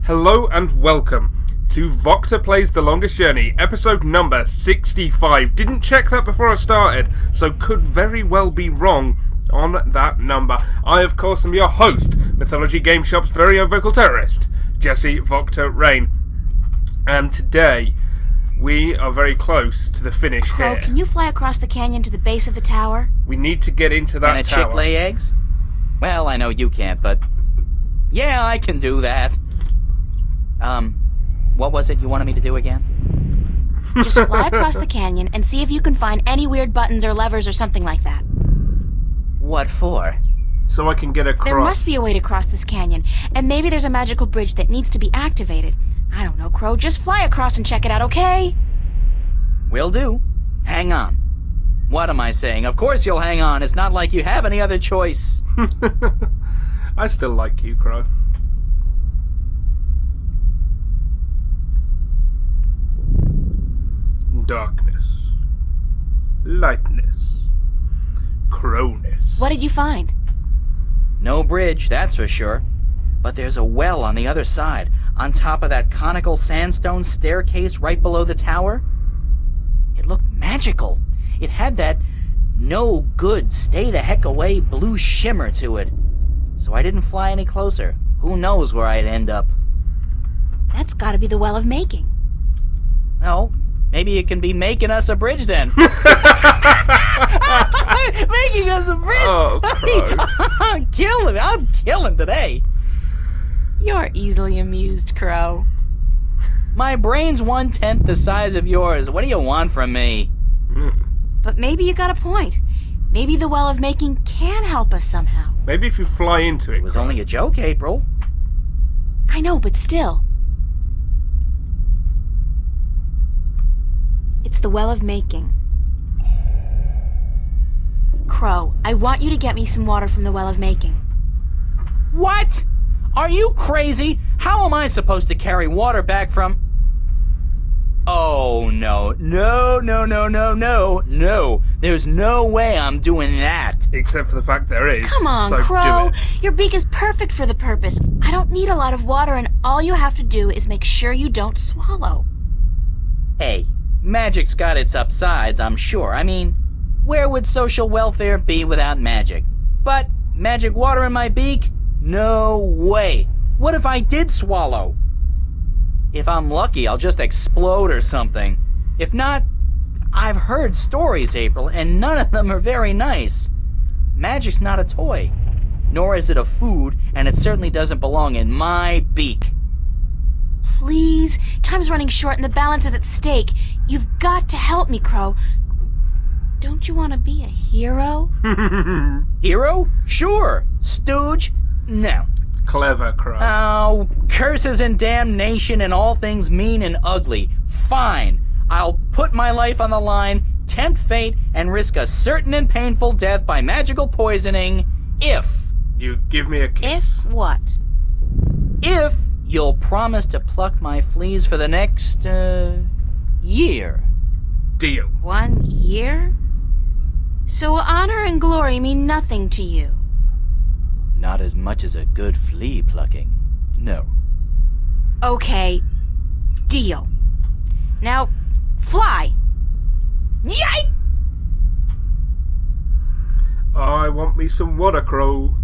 Hello and welcome to VocTer Plays The Longest Journey, episode number 65. Didn't check that before I started, so could very well be wrong on that number. I, of course, am your host, Mythology Game Shop's very own vocal terrorist, Jesse VocTer Rain. And today, we are very close to the finish here. Can you fly across the canyon to the base of the tower? We need to get into that tower. Can a chick lay eggs? Well, I know you can't, but yeah, I can do that. What was it you wanted me to do again? Just fly across the canyon and see if you can find any weird buttons or levers or something like that. What for? So I can get across. There must be a way to cross this canyon, and maybe there's a magical bridge that needs to be activated. I don't know, Crow. Just fly across and check it out, okay? Will do. Hang on. What am I saying? Of course you'll hang on. It's not like you have any other choice. I still like you, Crow. Darkness. Lightness. Crowness. What did you find? No bridge, that's for sure. But there's a well on the other side, on top of that conical sandstone staircase right below the tower. It looked magical. It had that no good, stay the heck away blue shimmer to it. So I didn't fly any closer. Who knows where I'd end up? That's gotta be the Well of Making. Well, maybe it can be making us a bridge then. Making us a bridge? Oh, Crow. I'm killing today. You're easily amused, Crow. My brain's 1/10 the size of yours. What do you want from me? But maybe you got a point. Maybe the Well of Making can help us somehow. Maybe if you fly into it. It was Crow. only a joke, April. I know, but still. It's the Well of Making. Crow, I want you to get me some water from the Well of Making. What? Are you crazy? How am I supposed to carry water back from... Oh, no. No. There's no way I'm doing that. Except for the fact there is. Come on, so Crow. Do it. Your beak is perfect for the purpose. I don't need a lot of water, and all you have to do is make sure you don't swallow. Hey, magic's got its upsides, I'm sure. I mean, where would social welfare be without magic? But magic water in my beak? No way. What if I did swallow? If I'm lucky, I'll just explode or something. If not, I've heard stories, April, and none of them are very nice. Magic's not a toy, nor is it a food, and it certainly doesn't belong in my beak. Please, time's running short and the balance is at stake. You've got to help me, Crow. Don't you want to be a hero? Hero? Sure. Stooge? No. Clever, Crow. Oh, curses and damnation and all things mean and ugly. Fine. I'll put my life on the line, tempt fate, and risk a certain and painful death by magical poisoning if... You give me a kiss. If what? If you'll promise to pluck my fleas for the next, year. Deal. 1 year? So honor and glory mean nothing to you? Not as much as a good flea plucking. No. Okay, deal. Now, fly. Yike! I want me some water, Crow.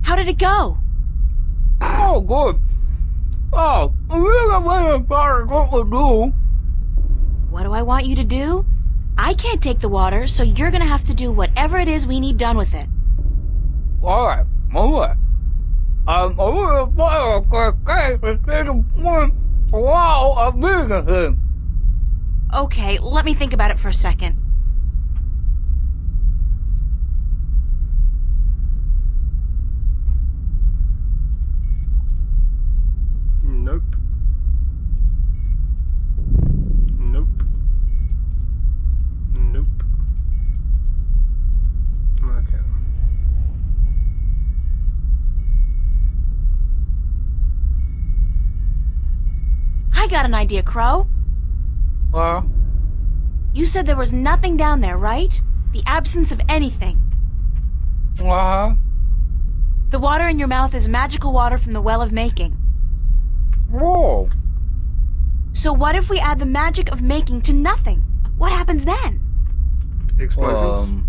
How did it go? Oh, good. Oh, what to do? What do I want you to do? I can't take the water, so you're gonna have to do whatever it is we need done with it. Alright. Okay, let me think about it for a second. Nope. Nope. Nope. Okay. I got an idea, Crow. You said there was nothing down there, right? The absence of anything. Uh-huh. The water in your mouth is magical water from the Well of Making. Whoa. So what if we add the magic of making to nothing? What happens then? Explosions?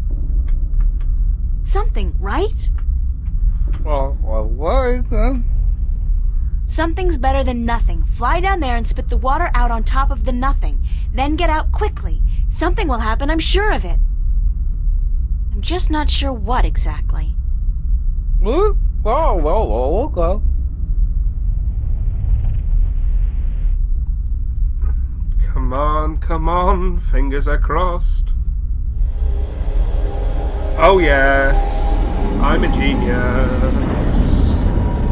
Something, right? What? Something's better than nothing. Fly down there and spit the water out on top of the nothing. Then get out quickly. Something will happen, I'm sure of it. I'm just not sure what exactly. Okay. Come on, fingers are crossed. Oh yes, I'm a genius.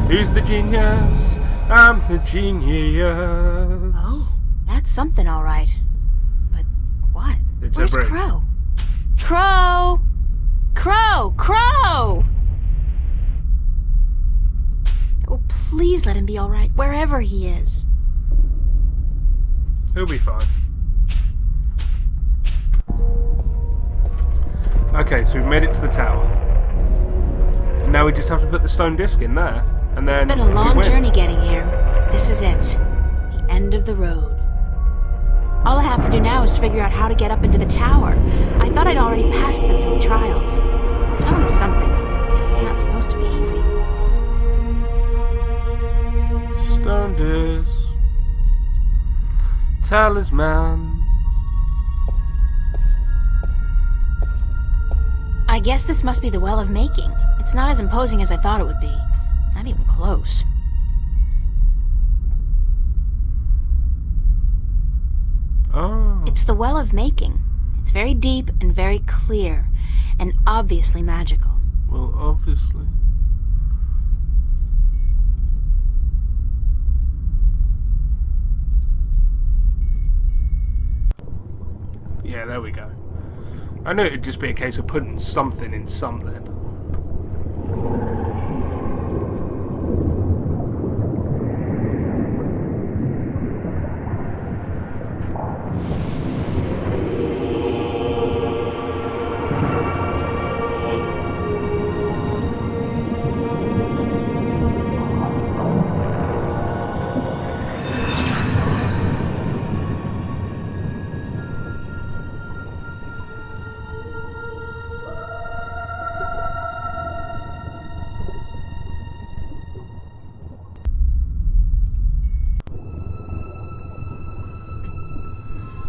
Who's the genius? I'm the genius. Oh, that's something all right. But what? It's a Where's bridge. Crow? Crow! Crow! Crow! Oh, please let him be all right, wherever he is. He'll be fine. Okay, so we've made it to the tower. And now we just have to put the stone disc in there. And then It's been a we long win. journey getting here. This is it. The end of the road. All I have to do now is figure out how to get up into the tower. I thought I'd already passed the 3 trials. There's always something. Guess it's not supposed to be easy. Stone disc. Talisman. I guess this must be the Well of Making. It's not as imposing as I thought it would be. Not even close. Oh. It's the Well of Making. It's very deep and very clear, and obviously magical. Well, obviously. Yeah, there we go. I knew it'd just be a case of putting something in something.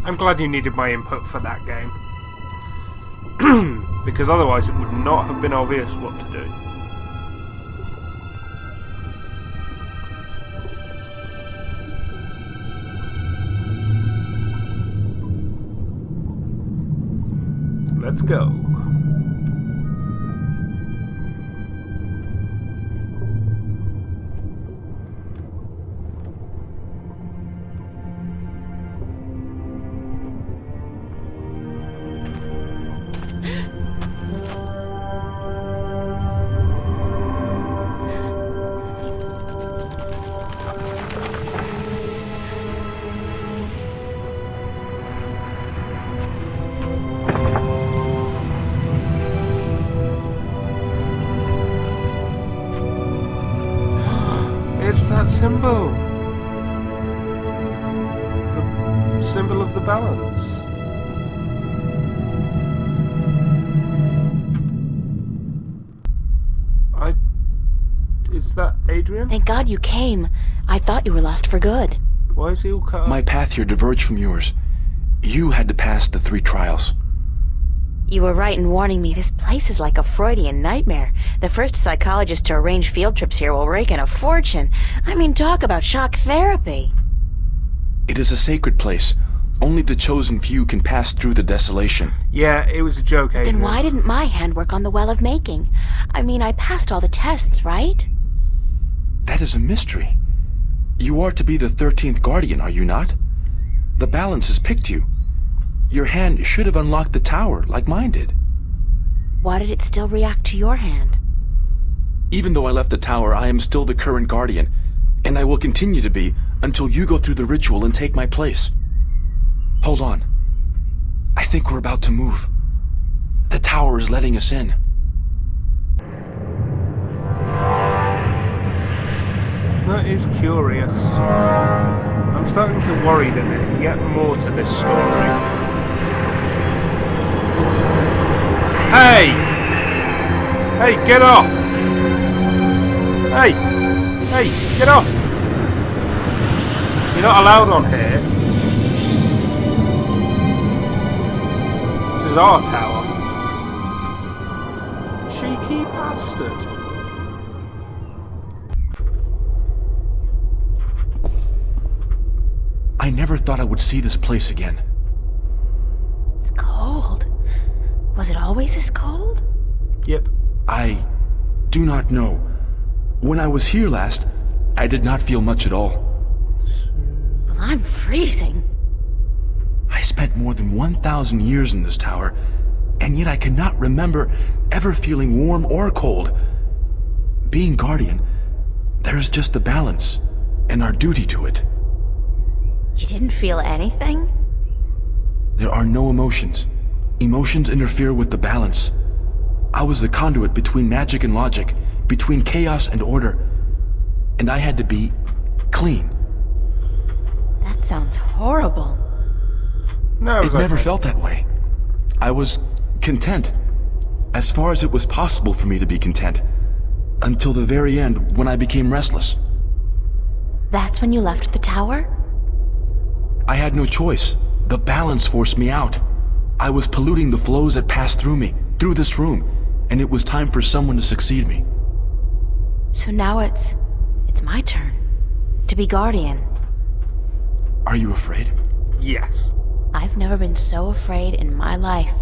I'm glad you needed my input for that game. Because otherwise it would not have been obvious what to do. Let's go. It's that symbol. The symbol of the balance. Is that Adrian? Thank God you came. I thought you were lost for good. Why is he all cut up? My path here diverged from yours. You had to pass the 3 trials. You were right in warning me. This place is like a Freudian nightmare. The first psychologist to arrange field trips here will rake in a fortune. I mean, talk about shock therapy. It is a sacred place. Only the chosen few can pass through the desolation. Yeah, it was a joke, Adrian. Then why didn't my hand work on the Well of Making? I mean, I passed all the tests, right? That is a mystery. You are to be the 13th Guardian, are you not? The balance has picked you. Your hand should have unlocked the tower, like mine did. Why did it still react to your hand? Even though I left the tower, I am still the current Guardian, and I will continue to be until you go through the ritual and take my place. Hold on. think we're about to move. The tower is letting us in. That is curious. I'm starting to worry that there's yet more to this story. Hey! Hey, get off! Hey! Hey, get off! You're not allowed on here. This is our tower. Cheeky bastard. I never thought I would see this place again. It's cold. Was it always this cold? Yep. I do not know. When I was here last, I did not feel much at all. Well, I'm freezing. I spent more than 1,000 years in this tower, and yet I cannot remember ever feeling warm or cold. Being Guardian, there's just the balance, and our duty to it. You didn't feel anything? There are no emotions. Emotions interfere with the balance. I was the conduit between magic and logic, between chaos and order, and I had to be clean. That sounds horrible. No, It never felt that way. I was content, as far as it was possible for me to be content, until the very end when I became restless. That's when you left the tower? I had no choice. The balance forced me out. I was polluting the flows that passed through me, through this room, and it was time for someone to succeed me. So now it's my turn to be Guardian. Are you afraid? Yes. I've never been so afraid in my life.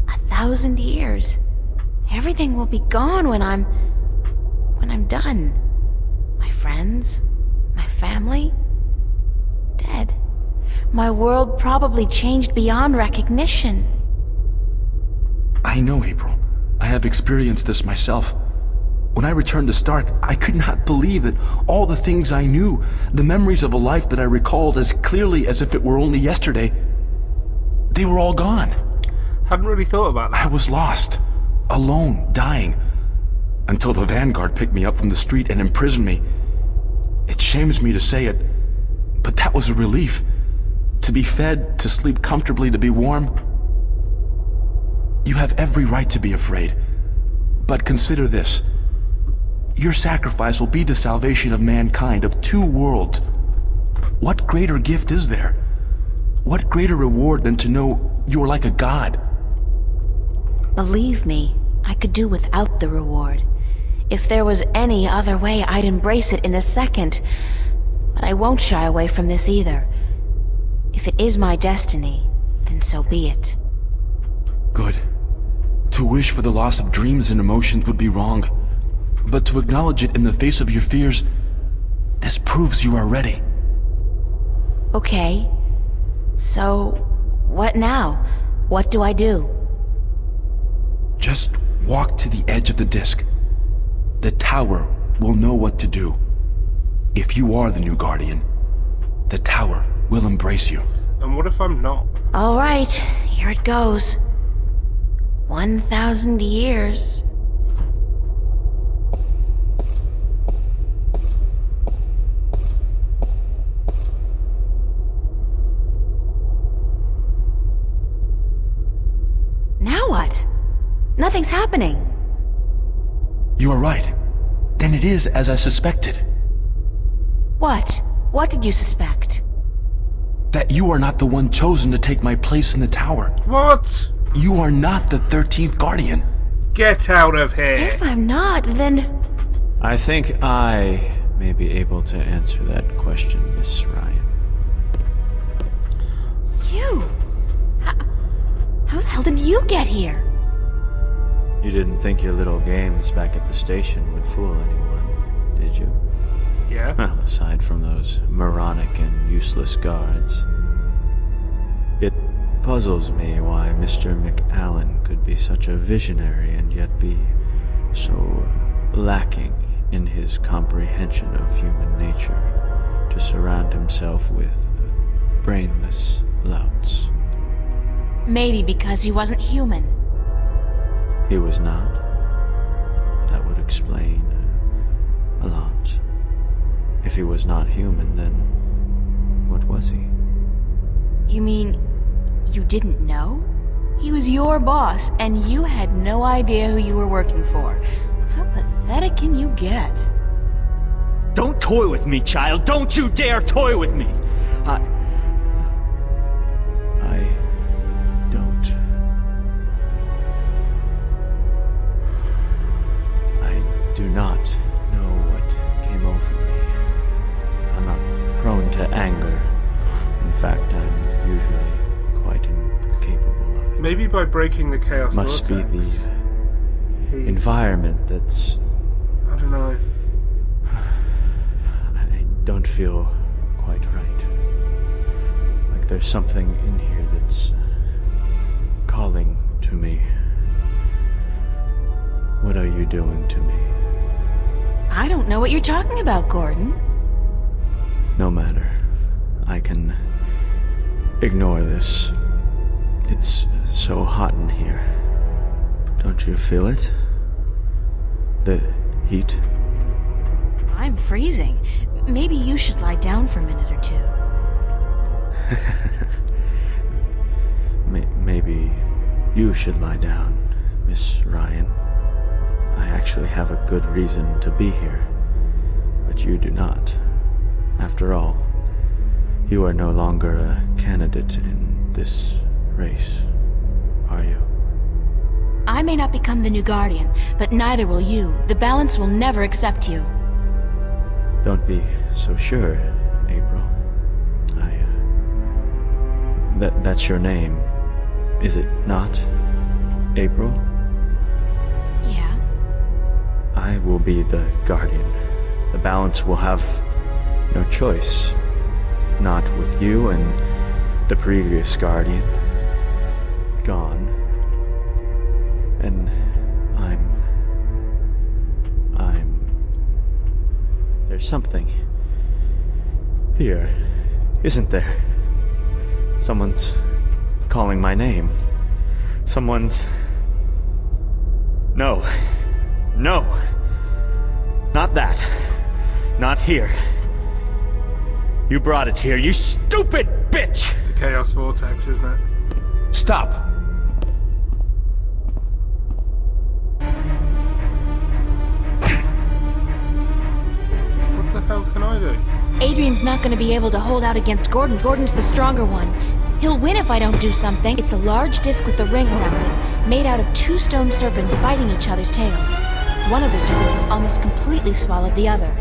1,000 years. Everything will be gone when I'm done. My friends, my family, dead. My world probably changed beyond recognition. I know, April. I have experienced this myself. When I returned to Stark, I could not believe that all the things I knew, the memories of a life that I recalled as clearly as if it were only yesterday, they were all gone. Hadn't really thought about I that. was lost, alone, dying, until the Vanguard picked me up from the street and imprisoned me. It shames me to say it, but that was a relief. To be fed, to sleep comfortably, to be warm. You have every right to be afraid. But consider this. Your sacrifice will be the salvation of mankind, of two worlds. What greater gift is there? What greater reward than to know you are like a god? Believe me, I could do without the reward. If there was any other way, I'd embrace it in a second. But I won't shy away from this either. If it is my destiny, then so be it. Good. To wish for the loss of dreams and emotions would be wrong. But to acknowledge it in the face of your fears, this proves you are ready. Okay. So, what now? What do I do? Just walk to the edge of the disc. The tower will know what to do. If you are the new Guardian, the tower will embrace you. And what if I'm not? All right, here it goes. 1,000 years. Now what? Nothing's happening. You are right. Then it is as I suspected. What? What did you suspect? That you are not the one chosen to take my place in the tower. What? You are not the 13th Guardian. Get out of here. If I'm not, then... I think I may be able to answer that question, Miss Ryan. You? How the hell did you get here? You didn't think your little games back at the station would fool anyone, did you? Yeah. Well, aside from those moronic and useless guards. It puzzles me why Mr. McAllen could be such a visionary and yet be so lacking in his comprehension of human nature to surround himself with brainless louts. Maybe because he wasn't human. He was not? That would explain a lot. If he was not human, then what was he? You mean you didn't know? He was your boss, and you had no idea who you were working for. How pathetic can you get? Don't toy with me, child! Don't you dare toy with me! I don't. I do not know what came over me. I'm not prone to anger. In fact, I'm usually quite incapable of it. Maybe by breaking the chaos Must be vortex. the environment that's... I don't know. I don't feel quite right. Like there's something in here that's calling to me. What are you doing to me? I don't know what you're talking about, Gordon. No matter. I can ignore this. It's so hot in here. Don't you feel it? The heat? I'm freezing. Maybe you should lie down for a minute or two. Maybe you should lie down, Miss Ryan. I actually have a good reason to be here, but you do not. After all, you are no longer a candidate in this race, are you? I may not become the new Guardian, but neither will you. The balance will never accept you. Don't be so sure, April. That's your name, is it not? April? Yeah? I will be the Guardian. The balance will have no choice. Not with you and the previous Guardian gone. And there's something here, isn't there? Someone's calling my name. Someone's... No. No. Not that. Not here. You brought it here, you stupid bitch! The chaos vortex, isn't it? Stop! What the hell can I do? Adrian's not going to be able to hold out against Gordon. Gordon's the stronger one. He'll win if I don't do something. It's a large disc with a ring around it, made out of two stone serpents biting each other's tails. One of the serpents has almost completely swallowed the other.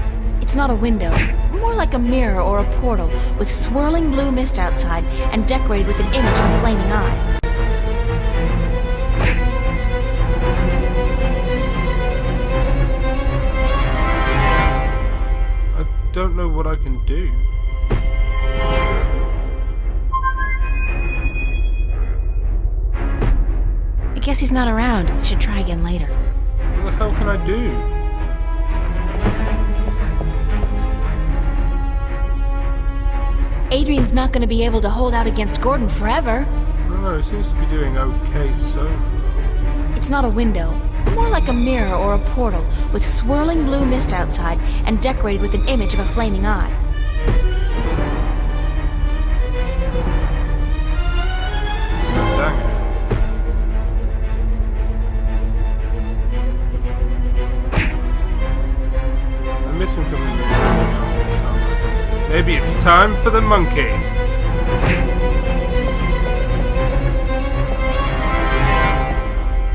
It's not a window, more like a mirror or a portal, with swirling blue mist outside and decorated with an image of a flaming eye. I don't know what I can do. I guess he's not around. I should try again later. What the hell can I do? Adrian's not going to be able to hold out against Gordon forever. I don't know, it seems to be doing okay so far. It's not a window, more like a mirror or a portal, with swirling blue mist outside and decorated with an image of a flaming eye. Dang it. I'm missing something. Maybe it's time for the monkey.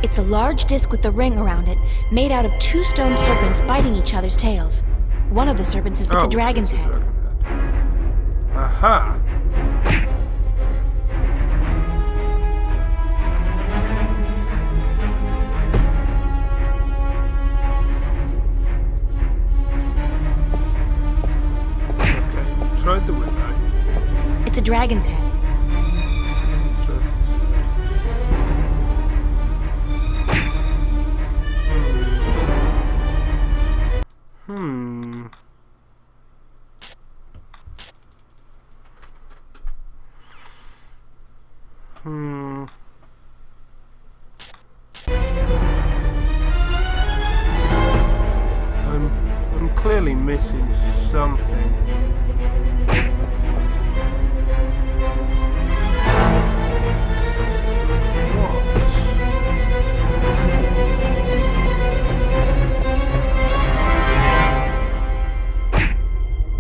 It's a large disc with a ring around it, made out of two stone serpents biting each other's tails. One of the serpents is a dragon's it's a head. dragon head. Aha! Okay, tried the window. It's a dragon's head. Hmm. Hmm. clearly missing something.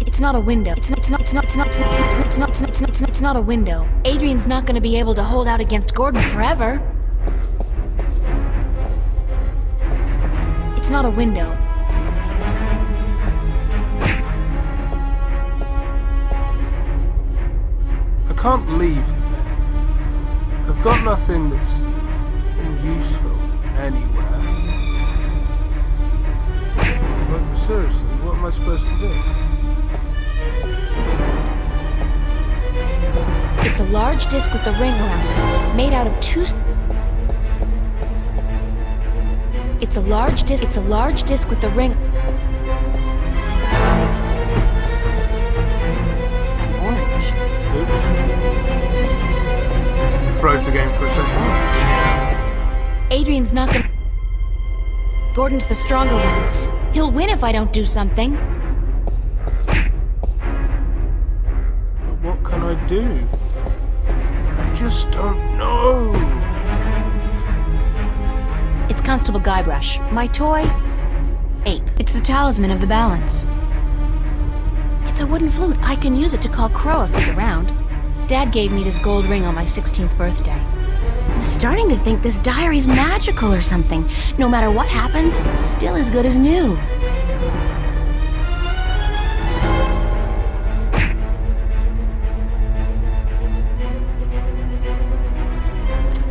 It's not a window. It's not a window. Adrian's not going to be able to hold out against Gordon forever. It's not a window. I can't leave him. I've got nothing that's useful anywhere. Like, seriously, what am I supposed to do? It's a large disc with a ring around it, made out of two... It's a large disc with a ring... An orange. Oops. Froze the game for a second. Adrian's not gonna... Gordon's the stronger one. He'll win if I don't do something. But what can I do? I just don't know. It's Constable Guybrush, my toy ape. It's the talisman of the balance. It's a wooden flute. I can use it to call Crow if he's around. Dad gave me this gold ring on my 16th birthday. I'm starting to think this diary's magical or something. No matter what happens, it's still as good as new.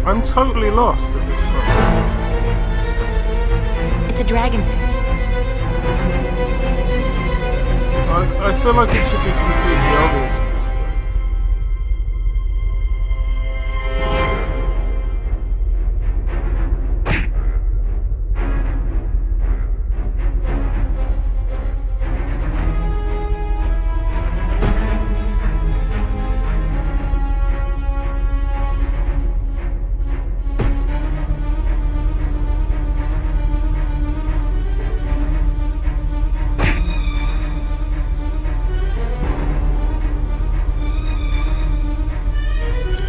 I'm totally lost at this point. It's a dragon's head. I feel like it should be completely obvious at this point.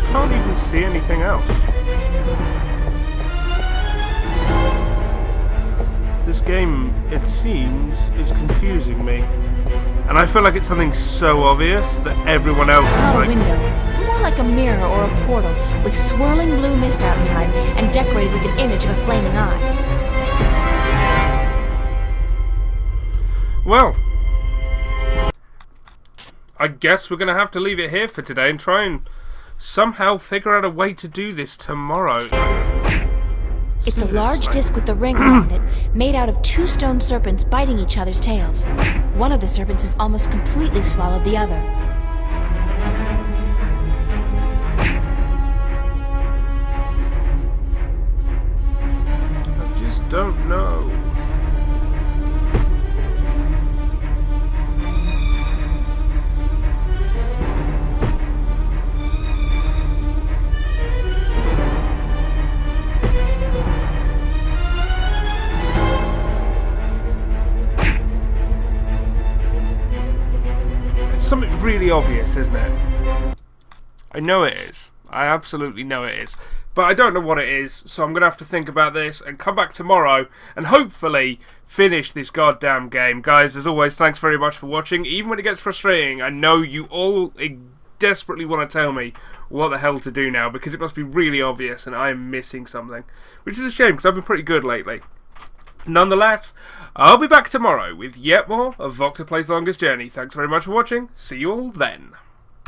I can't even see anything else. This game, it seems, is confusing me. And I feel like it's something so obvious that everyone else It's is not a like... window. More like a mirror or a portal, with swirling blue mist outside and decorated with an image of a flaming eye. Well, I guess we're going to have to leave it here for today and try and somehow figure out a way to do this tomorrow. It's a large Seriously. disc with a ring around it, made out of two stone serpents biting each other's tails. One of the serpents has almost completely swallowed the other. I just don't know. It's something really obvious, isn't it? I know it is. I absolutely know it is. But I don't know what it is, so I'm going to have to think about this and come back tomorrow and hopefully finish this goddamn game. Guys, as always, thanks very much for watching. Even when it gets frustrating, I know you all desperately want to tell me what the hell to do now, because it must be really obvious and I am missing something. Which is a shame, because I've been pretty good lately. Nonetheless, I'll be back tomorrow with yet more of VocTer Plays the Longest Journey. Thanks very much for watching. See you all then.